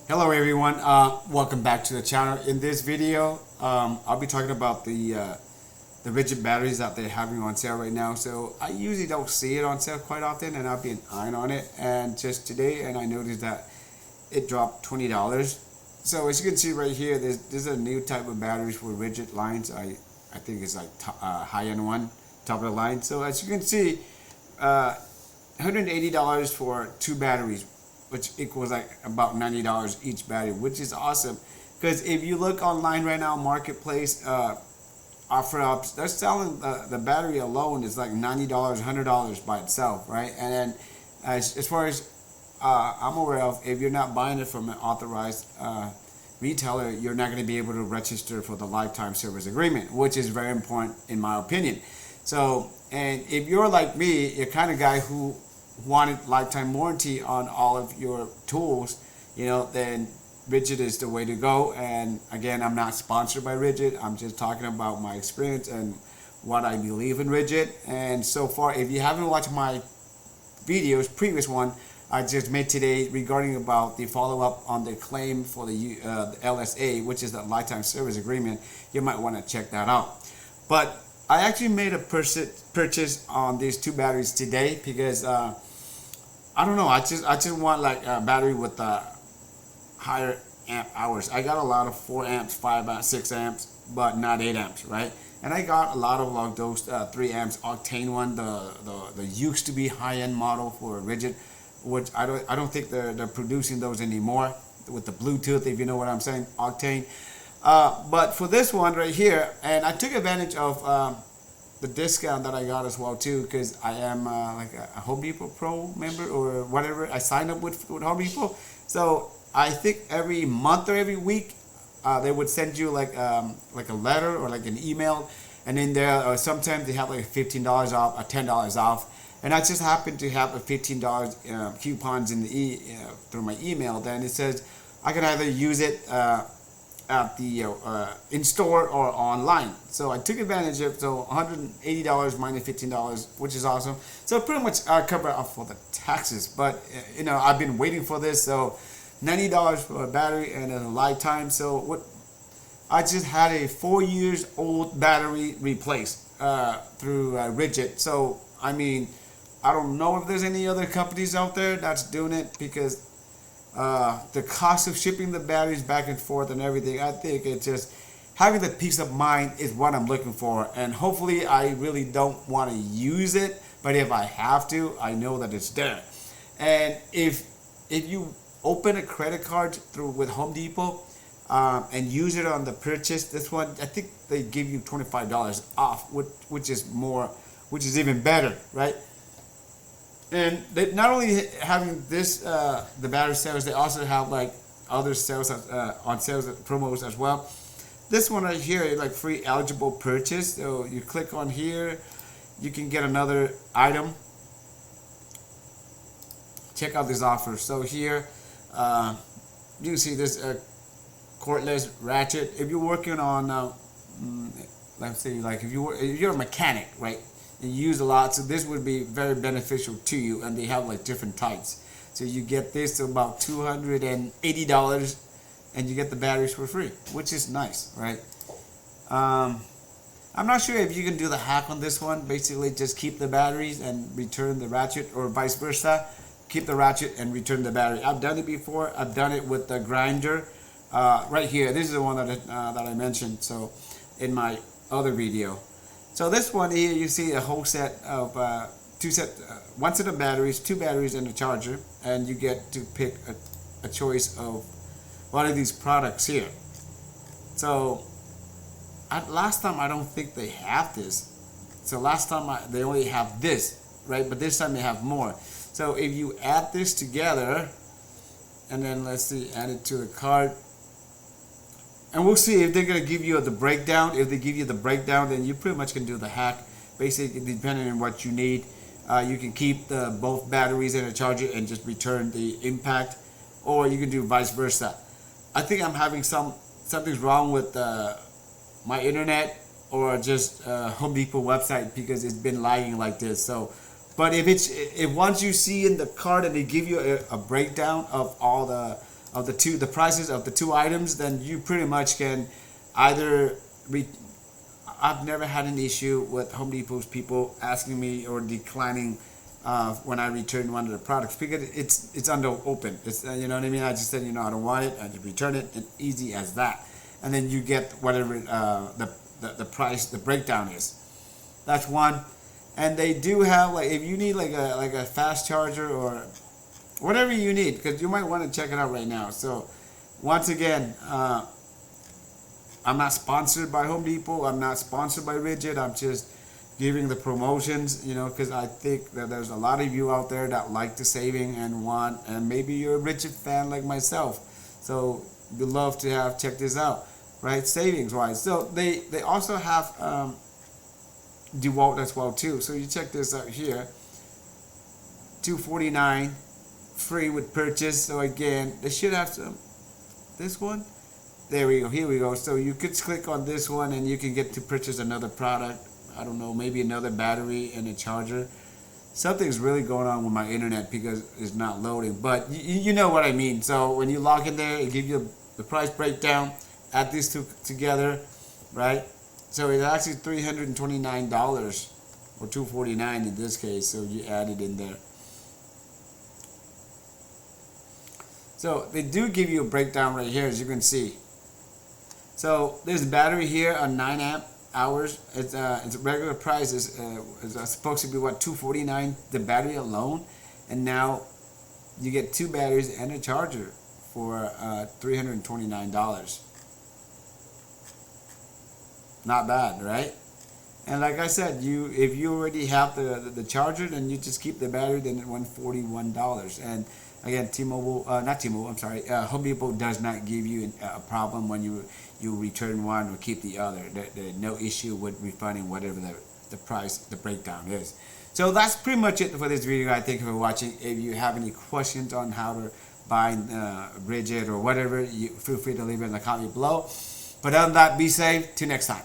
Hello everyone, welcome back to the channel. In this video, I'll be talking about the Ridgid batteries that they're having on sale right now. So I usually don't see it on sale quite often, and I've been eyeing on it. And just today, and I noticed that it dropped $20. So as you can see right here, there's a new type of batteries for Ridgid lines. I think it's like high-end one, top of the line. So as you can see, $180 for two batteries, which equals like about $90 each battery, which is awesome. Because if you look online right now, marketplace, OfferUps, they're selling the battery alone is like $90, $100 by itself, right? And then as far as I'm aware of, if you're not buying it from an authorized retailer, you're not going to be able to register for the lifetime service agreement, which is very important in my opinion. So, and if you're like me, you're kind of guy who wanted lifetime warranty on all of your tools, then Ridgid is the way to go. And again, I'm not sponsored by Ridgid. I'm just talking about my experience and what I believe in Ridgid. And so far, if you haven't watched my videos, previous one I just made today regarding about the follow-up on the claim for the LSA, which is the lifetime service agreement, you might want to check that out. But I actually made a purchase on these two batteries today because I don't know. I just want like a battery with higher amp hours. I got a lot of 4 amps, 5 amps, 6 amps, but not 8 amps, right? And I got a lot of like those 3 amps octane one, the used to be high-end model for Ridgid, which I don't think they're producing those anymore with the Bluetooth, if you know what I'm saying, octane. But for this one right here, and I took advantage of the discount that I got as well too, because I am like a Home Depot Pro member or whatever. I signed up with Home Depot, so I think every month or every week they would send you like a letter or like an email, and in there or sometimes they have like $15 off or $10 off, and I just happen to have a $15 coupons in the through my email. Then it says I can either use it at the in store or online. So I took advantage of so $180 minus $15, which is awesome. So pretty much cover up for the taxes. But I've been waiting for this. So $90 for a battery and a lifetime. So what I just had a 4 years old battery replaced through Ridgid. So I mean, I don't know if there's any other companies out there that's doing it, because the cost of shipping the batteries back and forth and everything, I think it's just having the peace of mind is what I'm looking for. And hopefully I really don't want to use it, but if I have to, I know that it's there. And if you open a credit card with Home Depot and use it on the purchase, this one I think they give you $25 off, which is even better, right? And they not only having this the battery sales, they also have like other sales on sales promos as well. This one right here is like free eligible purchase. So you click on here, you can get another item. Check out this offer. So here you can see this cordless ratchet. If you're working on let's say like if you're a mechanic, right? You use a lot, so this would be very beneficial to you. And they have like different types, so you get this to about $280 and you get the batteries for free, which is nice, right? I'm not sure if you can do the hack on this one. Basically just keep the batteries and return the ratchet, or vice versa, keep the ratchet and return the battery. I've done it before. I've done it with the grinder right here. This is the one that I mentioned so in my other video. So this one here, you see a whole set of one set of batteries, 2 batteries and a charger, and you get to pick a choice of one of these products here. So last time I don't think they have this. So last time they only have this, right? But this time they have more. So if you add this together, and then let's see, add it to the cart. And we'll see if they're going to give you the breakdown. If they give you the breakdown, then you pretty much can do the hack. Basically, depending on what you need, you can keep both batteries and a charger and just return the impact. Or you can do vice versa. I think I'm having something's wrong with my internet or just Home Depot website, because it's been lagging like this. So But if once you see in the card and they give you a breakdown of all the the prices of the two items, then you pretty much can either I've never had an issue with Home Depot's people asking me or declining when I return one of the products, because it's under open. It's you know what I mean. I just said, I don't want it. I just return it, and easy as that. And then you get whatever the price, the breakdown is. That's one. And they do have, like, if you need like a fast charger or whatever you need, because you might want to check it out right now. So once again, I'm not sponsored by Home Depot. I'm not sponsored by Ridgid. I'm just giving the promotions, because I think that there's a lot of you out there that like the saving and want, and maybe you're a Ridgid fan like myself. So you'd love to check this out, right? Savings wise. So they also have DeWalt as well too. So you check this out here. $249 free with purchase. So again, they should have some. This one. There we go. Here we go. So you could click on this one and you can get to purchase another product. I don't know, maybe another battery and a charger. Something's really going on with my internet because it's not loading. But you know what I mean. So when you log in there, it gives you the price breakdown. Add these two together, right? So it's actually $329 or $249 in this case. So you add it in there. So they do give you a breakdown right here, as you can see. So there's a battery here on 9 amp hours. It's regular price is supposed to be what, $249 the battery alone, and now you get two batteries and a charger for $329. Not bad, right? And like I said, if you already have the charger, then you just keep the battery, then at $141. And again, Home Depot does not give you a problem when you return one or keep the other. There's no issue with refunding whatever the price, the breakdown is. So that's pretty much it for this video, guys. Thank you for watching. If you have any questions on how to buy Ridgid or whatever, feel free to leave it in the comment below. But other than that, be safe. Till next time.